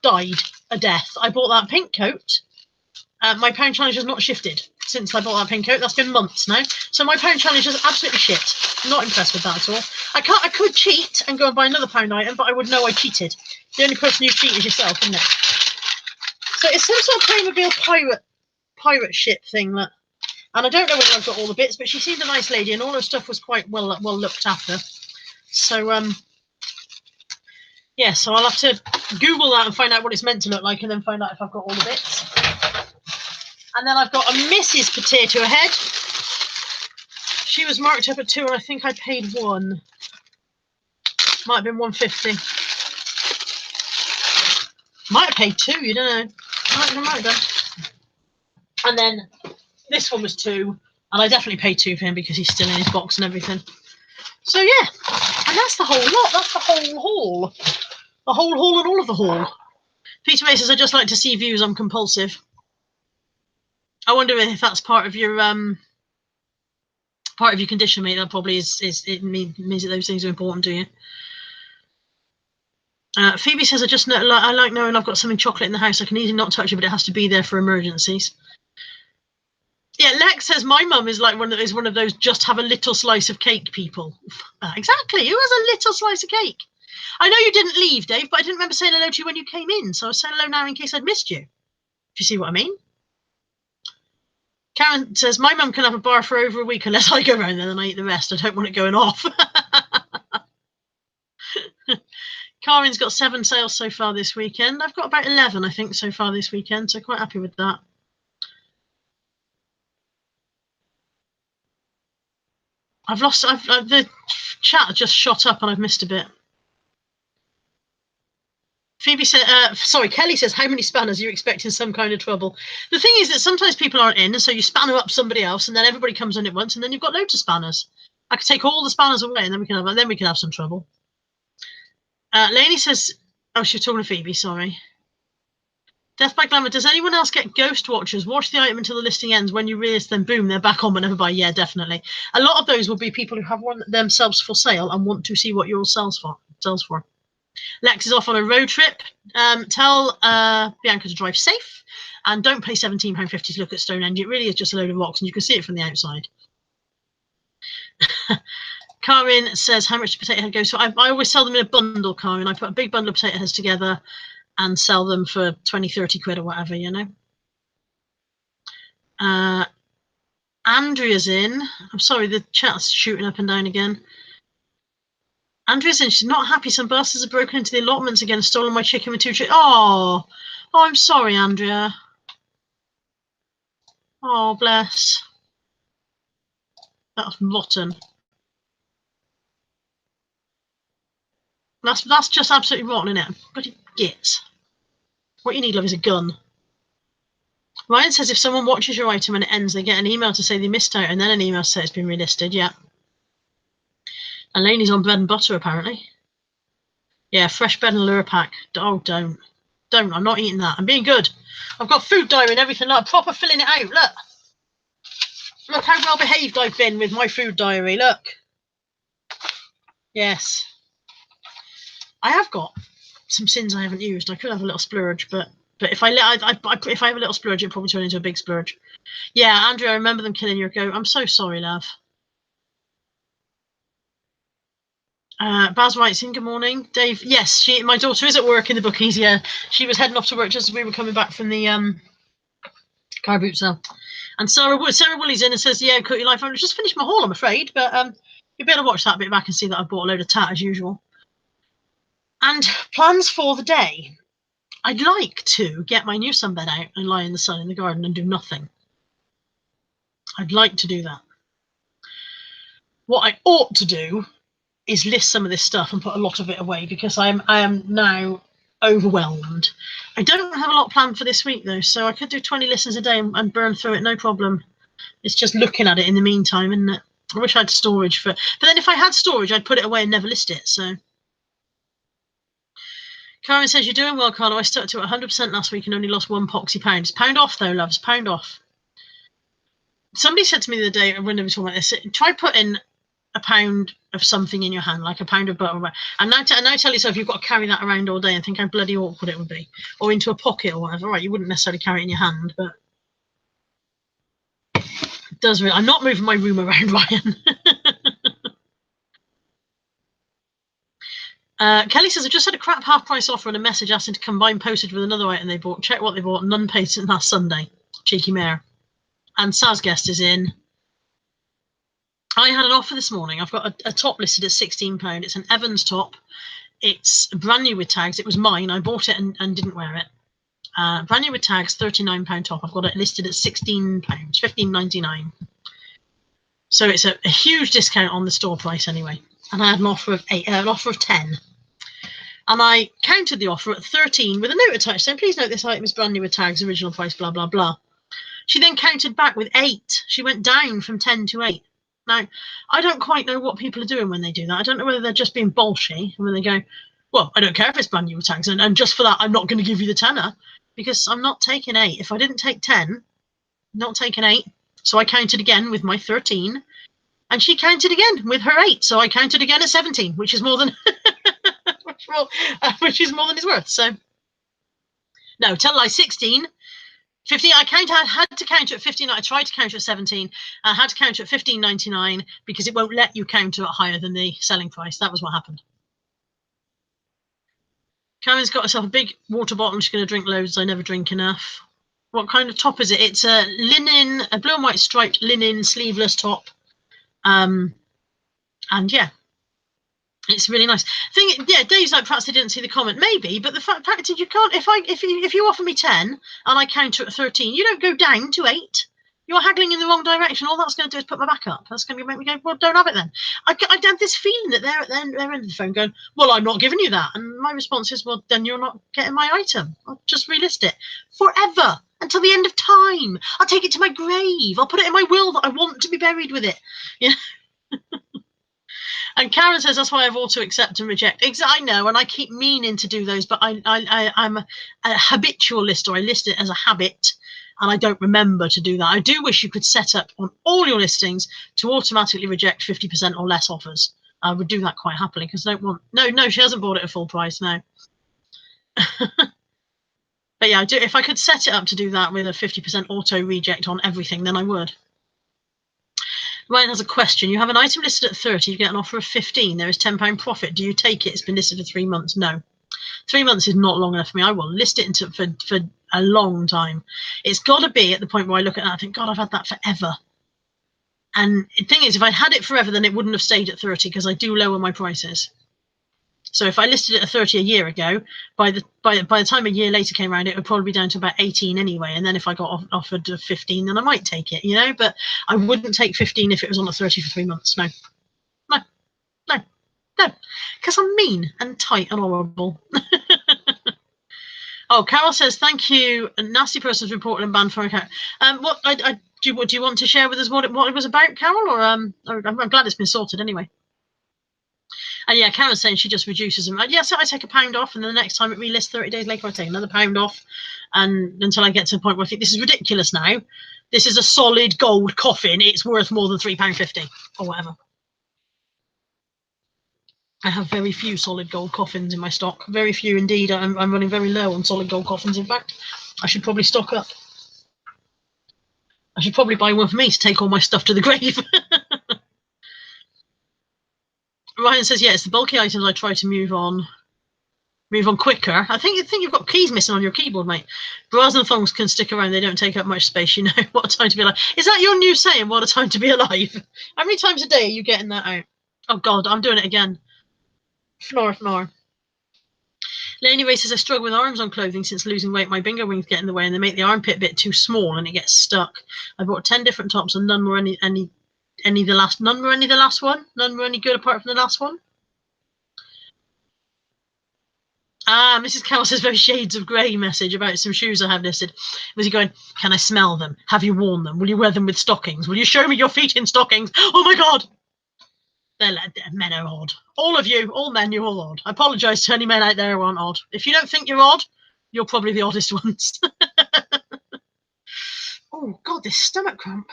died a death. I bought that pink coat. My pound challenge has not shifted since I bought that pink coat. That's been months now. So my pound challenge is absolutely shit. Not impressed with that at all. I could cheat and go and buy another pound item, but I would know I cheated. The only person who cheat is yourself, isn't it? So it's some sort of Playmobile pirate ship thing that, and I don't know whether I've got all the bits, but she seemed a nice lady and all her stuff was quite well looked after. So yeah, so I'll have to Google that and find out what it's meant to look like, and then find out if I've got all the bits. And then I've got a Mrs. Potato Head. She was marked up at 2, and I think I paid 1. Might have been 150. Might have paid 2. You don't know. Might have done. And then this one was 2, and I definitely paid 2 for him because he's still in his box and everything. So yeah, and that's the whole lot. That's the whole haul. The whole haul and all of the haul. Peter May says, I just like to see views. I'm compulsive. I wonder if that's part of your condition, mate. That probably is it means that those things are important to you. Phoebe says, I like knowing I've got something chocolate in the house. I can easily not touch it, but it has to be there for emergencies. Yeah, Lex says my mum is like one of those just have a little slice of cake people. Exactly. Who has a little slice of cake? I know you didn't leave, Dave, but I didn't remember saying hello to you when you came in, so I'll say hello now in case I'd missed you. If you see what I mean. Karen says, my mum can have a bar for over a week unless I go around there and I eat the rest. I don't want it going off. Karen's got 7 sales so far this weekend. I've got about 11, I think, so far this weekend, so quite happy with that. The chat just shot up and I've missed a bit. Phoebe said, Kelly says, how many spanners are you expecting some kind of trouble? The thing is that sometimes people aren't in, and so you spanner up somebody else, and then everybody comes in at once, and then you've got loads of spanners. I could take all the spanners away, and then we can have some trouble. Lainey says, oh, she's talking to Phoebe, sorry. Death by Glamour, does anyone else get ghost watchers? Watch the item until the listing ends. When you realise, then boom, they're back on but never buy. Yeah, definitely. A lot of those will be people who have one themselves for sale and want to see what yours sells for. Lex is off on a road trip. Tell Bianca to drive safe and don't pay £17.50 to look at Stonehenge. It really is just a load of rocks and you can see it from the outside. Karin says, how much potato head goes for? I always sell them in a bundle, Karin. I put a big bundle of potato heads together and sell them for 20, 30 quid or whatever, you know. Andrea's in. I'm sorry, the chat's shooting up and down again. Andrea's in. She's not happy. Some bastards have broken into the allotments again, stolen my chicken with 2 chickens. Oh, I'm sorry, Andrea. Oh, bless. That's rotten. That's just absolutely rotten, isn't it? Bloody gits. What you need, love, is a gun. Ryan says if someone watches your item and it ends, they get an email to say they missed out, and then an email to say it's been relisted. Yeah. And Lainey's on bread and butter, apparently. Yeah, fresh bread and lure pack. Oh, don't. I'm not eating that. I'm being good. I've got food diary and everything. Like, proper filling it out. Look how well behaved I've been with my food diary. Look. Yes. I have got some sins I haven't used. I could have a little splurge, but if I have a little splurge, it'll probably turn into a big splurge. Yeah, Andrew, I remember them killing your goat. I'm so sorry, love. Baz writes in, good morning. Dave, yes, my daughter is at work in the bookies, yeah. She was heading off to work just as we were coming back from the car boot sale. And Sarah Woolley's in and says, yeah, cut your life. I've just finished my haul, I'm afraid, but you'll be able to watch that bit back and see that I bought a load of tat as usual. And plans for the day. I'd like to get my new sunbed out and lie in the sun in the garden and do nothing. I'd like to do that. What I ought to do is list some of this stuff and put a lot of it away, because I am now overwhelmed. I don't have a lot planned for this week though, so I could do 20 listens a day and burn through it, no problem. It's just looking at it in the meantime, isn't it? I wish I had storage for it. But then if I had storage, I'd put it away and never list it, so. Karen says, you're doing well, Carlo. I stuck to 100% last week and only lost £1 pounds. Pound off though, loves, pound off. Somebody said to me the other day when they were talking about this, try putting a pound of something in your hand, like a pound of butter, and now tell yourself you've got to carry that around all day and think how bloody awkward it would be, or into a pocket or whatever. Right, you wouldn't necessarily carry it in your hand, but it does really. I'm not moving my room around, Ryan. Kelly says, I just had a crap half price offer and a message asking to combine postage with another item they bought. Check what they bought. None paid since last Sunday. Cheeky mare. And Saz guest is in. I had an offer this morning. I've got a top listed at £16. It's an Evans top. It's brand new with tags. It was mine. I bought it and didn't wear it. Brand new with tags, £39 top. I've got it listed at £16, £15.99. So it's a huge discount on the store price anyway. And I had an offer of 10. And I counted the offer at 13 with a note attached saying, please note this item is brand new with tags, original price, blah, blah, blah. She then counted back with 8. She went down from 10 to 8. Now, I don't quite know what people are doing when they do that. I don't know whether they're just being bolshy when they go, well, I don't care if it's brand new with tags, and just for that, I'm not going to give you the tenner, because I'm not taking 8. If I didn't take 10, not taking 8. So I counted again with my 13, and she counted again with her 8. So I counted again at 17, which is more than which is more than it's worth. So no, tell a lie, 16. 15. I had to count at 15. I tried to count at 17. I had to count at £15.99 because it won't let you counter it higher than the selling price. That was what happened. Karen's got herself a big water bottle. She's going to drink loads. I never drink enough. What kind of top is it? It's a linen, a blue and white striped linen sleeveless top. And yeah, it's really nice. Dave's like, perhaps they didn't see the comment. Maybe, but the fact is, you can't. If you offer me 10 and I counter at 13, you don't go down to 8. You're haggling in the wrong direction. All that's going to do is put my back up. That's going to make me go, well, don't have it then. I have this feeling that they're at their end of the phone going, well, I'm not giving you that. And my response is, well, then you're not getting my item. I'll just relist it forever until the end of time. I'll take it to my grave. I'll put it in my will that I want to be buried with it. Yeah. And Karen says that's why I've auto accept and reject. I know, and I keep meaning to do those, but I'm a habitual lister. I list it as a habit, and I don't remember to do that. I do wish you could set up on all your listings to automatically reject 50% or less offers. I would do that quite happily because I don't want. No, she hasn't bought it at full price now. But yeah, I do. If I could set it up to do that with a 50% auto reject on everything, then I would. Ryan has a question. You have an item listed at 30, you get an offer of 15. There is £10 profit. Do you take it? It's been listed for 3 months. No. 3 months is not long enough for me. I will list it for a long time. It's got to be at the point where I look at that and I think, God, I've had that forever. And the thing is, if I had it forever, then it wouldn't have stayed at 30 because I do lower my prices. So if I listed it at 30 a year ago, by the time a year later came around, it would probably be down to about 18 anyway. And then if I got offered 15, then I might take it, you know. But I wouldn't take 15 if it was on at 30 for 3 months. No, because I'm mean and tight and horrible. Oh, Carol says, thank you. A nasty person's reported and banned for account. What do you want to share with us what it was about, Carol? Or I'm glad it's been sorted anyway. And yeah, Karen's saying she just reduces them. So I take £1 off, and then the next time it relists 30 days later, I take another £1 off, and until I get to the point where I think this is ridiculous now. This is a solid gold coffin. It's worth more than £3.50 or whatever. I have very few solid gold coffins in my stock. Very few indeed. I'm running very low on solid gold coffins, in fact. I should probably stock up. I should probably buy one for me to take all my stuff to the grave. Ryan says, yeah, it's the bulky items I try to move on quicker. I think you've got keys missing on your keyboard, mate. Bras and thongs can stick around. They don't take up much space, you know. What a time to be alive. Is that your new saying, what a time to be alive? How many times a day are you getting that out? Oh, God, I'm doing it again. Fnor. Laney Ray says, I struggle with arms on clothing since losing weight. My bingo wings get in the way and they make the armpit bit too small and it gets stuck. I bought 10 different tops and none were any the last one. None were any good apart from the last one. Mrs. Carroll says, very shades of grey message about some shoes I have listed. Was he going, can I smell them? Have you worn them? Will you wear them with stockings? Will you show me your feet in stockings? Oh my God. Men are odd. All of you, all men, you're all odd. I apologise to any men out there who aren't odd. If you don't think you're odd, you're probably the oddest ones. Oh, God, this stomach cramp.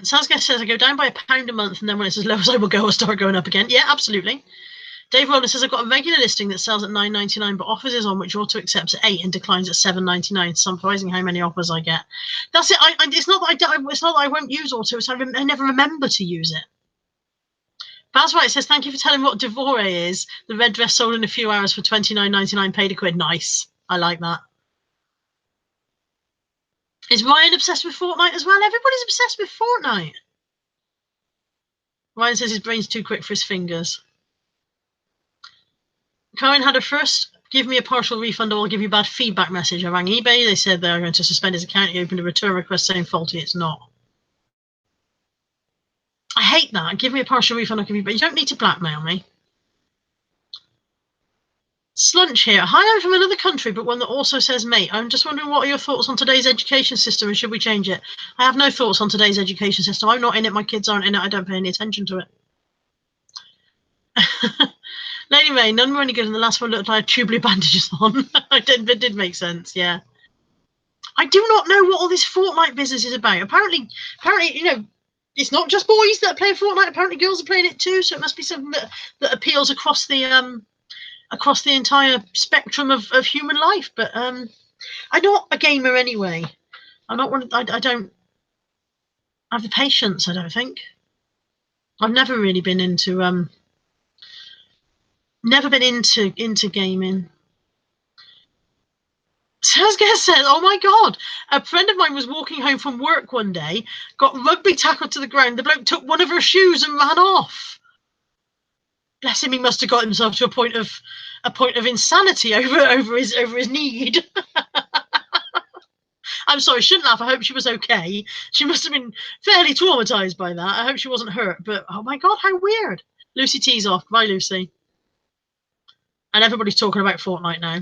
Saskia says, I go down by £1 a month, and then when it's as low as I will go, I'll start going up again. Yeah, absolutely. Dave Rowland says, I've got a regular listing that sells at $9.99, but offers is on which auto accepts at $8 and declines at $7.99. Surprising how many offers I get. That's it. It's not that I won't use auto. It's I never remember to use it. That's right. It says, thank you for telling me what Devore is. The red dress sold in a few hours for $29.99. Paid £1. Nice. I like that. Is Ryan obsessed with Fortnite as well? Everybody's obsessed with Fortnite. Ryan says his brain's too quick for his fingers. Karen had her first give me a partial refund or I'll give you bad feedback message. I rang eBay. They said they're going to suspend his account. He opened a return request saying faulty. It's not. I hate that. Give me a partial refund. I'll give you, but you don't need to blackmail me. Slunch here. Hi, I'm from another country, but one that also says mate. I'm just wondering what are your thoughts on today's education system and should we change it? I have no thoughts on today's education system. I'm not in it. My kids aren't in it. I don't pay any attention to it. Lady May, none were any good, and the last one looked like tubular bandages on. It did make sense, yeah. I do not know what all this Fortnite business is about. Apparently, you know, it's not just boys that are playing Fortnite. Apparently, girls are playing it too. So it must be something that appeals across the entire spectrum of human life. But I'm not a gamer anyway. I'm not one. I don't have the patience. I don't think. I've never really been into Never been into gaming. Saskia said, oh my God, a friend of mine was walking home from work one day, got rugby tackled to the ground. The bloke took one of her shoes and ran off. Bless him, he must have got himself to a point of insanity over his need. I'm sorry, shouldn't laugh. I hope she was okay. She must have been fairly traumatized by that. I hope she wasn't hurt, but oh my God, how weird. Lucy T's off. Bye, Lucy. And everybody's talking about Fortnite now.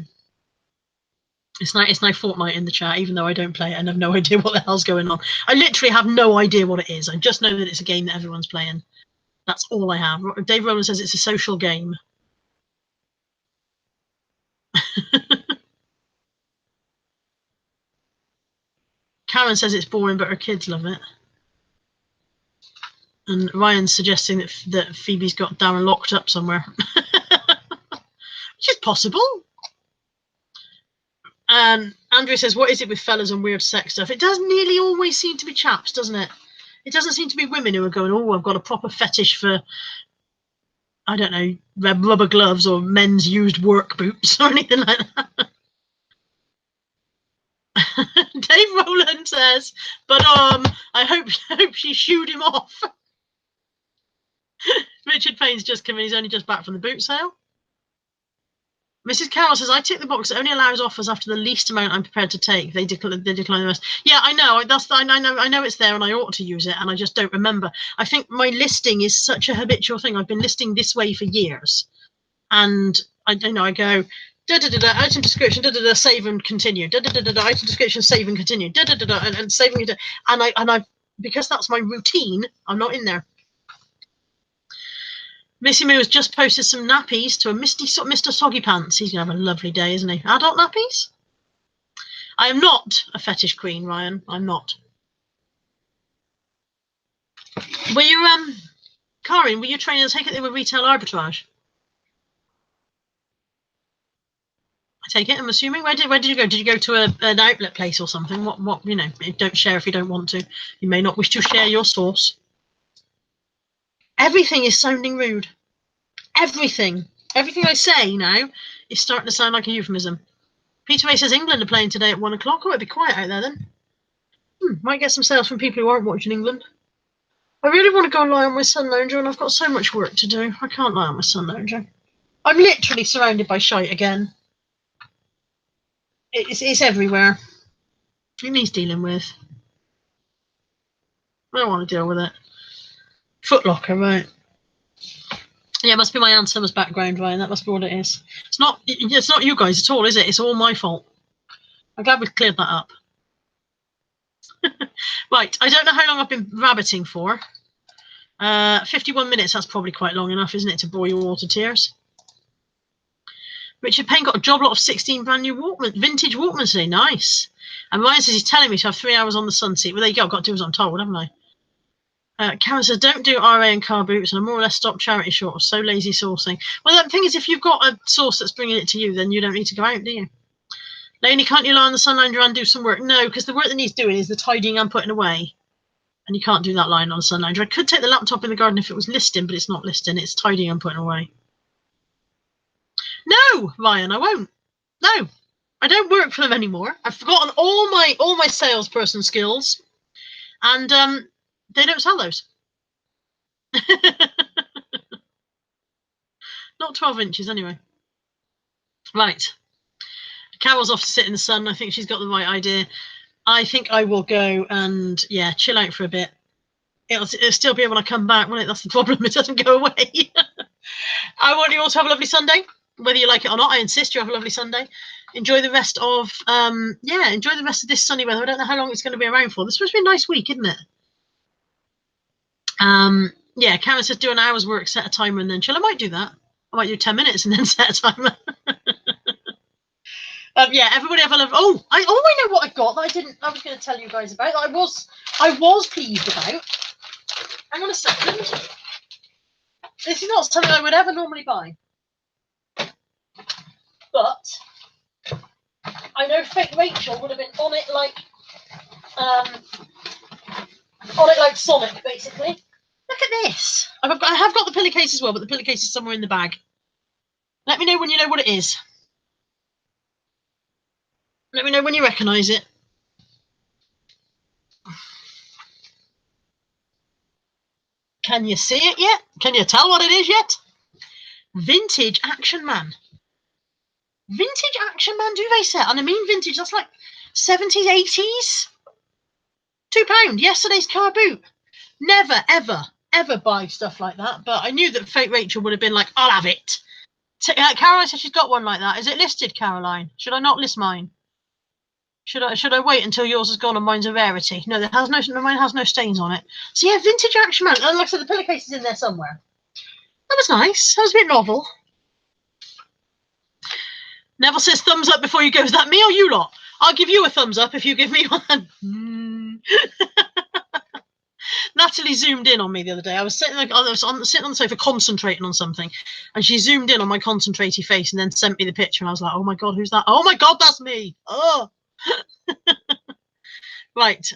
It's now Fortnite in the chat, even though I don't play it and have no idea what the hell's going on. I literally have no idea what it is. I just know that it's a game that everyone's playing. That's all I have. Dave Rowland says it's a social game. Karen says it's boring, but her kids love it. And Ryan's suggesting that Phoebe's got Darren locked up somewhere. Which is possible. And Andrew says, what is it with fellas and weird sex stuff? It does nearly always seem to be chaps, doesn't it? It doesn't seem to be women who are going, oh, I've got a proper fetish for, I don't know, rubber gloves or men's used work boots or anything like that. Dave Rowland says, but I hope she shooed him off. Richard Payne's just come in. He's only just back from the boot sale. Mrs. Carroll says, I tick the box that only allows offers after the least amount I'm prepared to take. They decline the rest. Yeah, I know. I know it's there and I ought to use it and I just don't remember. I think my listing is such a habitual thing. I've been listing this way for years. And I don't know, I go, item description, save and continue. Item description, save and continue. And save and continue. And I because that's my routine, I'm not in there. Missy Moo has just posted some nappies to a Mr. Soggy Pants. He's going to have a lovely day, isn't he? Adult nappies? I am not a fetish queen, Ryan. I'm not. Were you, Karin, were you training to take it in with retail arbitrage? I take it, I'm assuming. Where did you go? Did you go to an outlet place or something? What, you know, don't share if you don't want to. You may not wish to share your source. Everything is sounding rude. Everything I say now is starting to sound like a euphemism. Peter Ray says England are playing today at 1 o'clock. Oh, it'd be quiet out there then. Might get some sales from people who aren't watching England. I really want to go and lie on my sun lounger, and I've got so much work to do. I can't lie on my sun lounger. I'm literally surrounded by shite again. It's everywhere. It needs dealing with. I don't want to deal with it. Footlocker, right? Yeah, it must be my Aunt Summer's background, Ryan. That must be what it is. It's not you guys at all, is it? It's all my fault. I'm glad we've cleared that up. Right, I don't know how long I've been rabbiting for. 51 minutes, that's probably quite long enough, isn't it, to bore your water tears? Richard Payne got a job lot of 16 brand new vintage Walkmans today. Nice. And Ryan says he's telling me to have 3 hours on the sun seat. Well, there you go. I've got to do as I'm told, haven't I? Karen says, don't do RA and car boots, and I more or less stop charity shorts. So lazy sourcing. Well, the thing is, if you've got a source that's bringing it to you, then you don't need to go out, do you? Lainey, can't you lie on the sun lounger and do some work? No, because the work that needs doing is the tidying and putting away. And you can't do that lying on the sun lounger. I could take the laptop in the garden if it was listing, but it's not listing. It's tidying and putting away. No, Ryan, I won't. No, I don't work for them anymore. I've forgotten all my salesperson skills, and they don't sell those. Not 12 inches anyway. Right. Carol's off to sit in the sun. I think she's got the right idea. I think I will go and, yeah, chill out for a bit. It'll still be able to come back, won't it? That's the problem. It doesn't go away. I want you all to have a lovely Sunday. Whether you like it or not, I insist you have a lovely Sunday. Enjoy the rest of, enjoy the rest of this sunny weather. I don't know how long it's going to be around for. This is supposed to be a nice week, isn't it? Yeah, Karen says do an hour's work, set a timer, and then chill. I might do that. I might do 10 minutes and then set a timer. Yeah, everybody have a lovely. Oh, I know what I got that I was going to tell you guys about. That I was pleased about. Hang on a second. This is not something I would ever normally buy. But I know fake Rachel would have been on it like Sonic, basically. Look at this. I have got the pillowcase as well, but the pillowcase is somewhere in the bag. Let me know when you know what it is. Let me know when you recognise it. Can you see it yet? Can you tell what it is yet? Vintage Action Man. Vintage Action Man duvet set. And I mean vintage, that's like 70s, 80s. £2. Yesterday's car boot. Never, ever, ever buy stuff like that. But I knew that fake Rachel would have been like, I'll have it. Caroline says she's got one like that. Is it listed, Caroline? Should I not list mine? Should I wait until yours is gone and mine's a rarity? No, mine has no stains on it. So yeah, vintage Action Man. And like I said, the pillowcase is in there somewhere. That was nice. That was a bit novel. Neville says thumbs up before you go. Is that me or you lot? I'll give you a thumbs up if you give me one. Natalie zoomed in on me the other day. I was sitting on the sofa concentrating on something, and she zoomed in on my concentraty face and then sent me the picture. And I was like, "Oh my god, who's that? Oh my god, that's me!" Oh, right.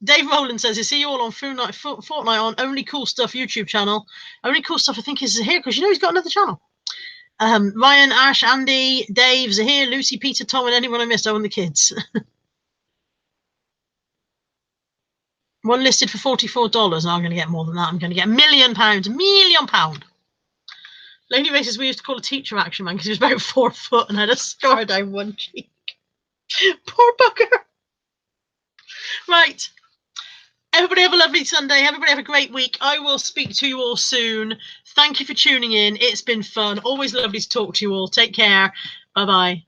Dave Rowland says, "I see you all on Fortnite on Only Cool Stuff YouTube channel. Only Cool Stuff, I think, is here because you know he's got another channel." Ryan, Ash, Andy, Dave, Zahir, Lucy, Peter, Tom, and anyone I missed. Oh, and the kids. One listed for $44. No, I'm going to get more than that. I'm going to get £1 million. £1 million. Lonely Races we used to call a teacher action man because he was about 4 foot and had a scar down one cheek. Poor bugger. Right. Everybody have a lovely Sunday. Everybody have a great week. I will speak to you all soon. Thank you for tuning in. It's been fun. Always lovely to talk to you all. Take care. Bye-bye.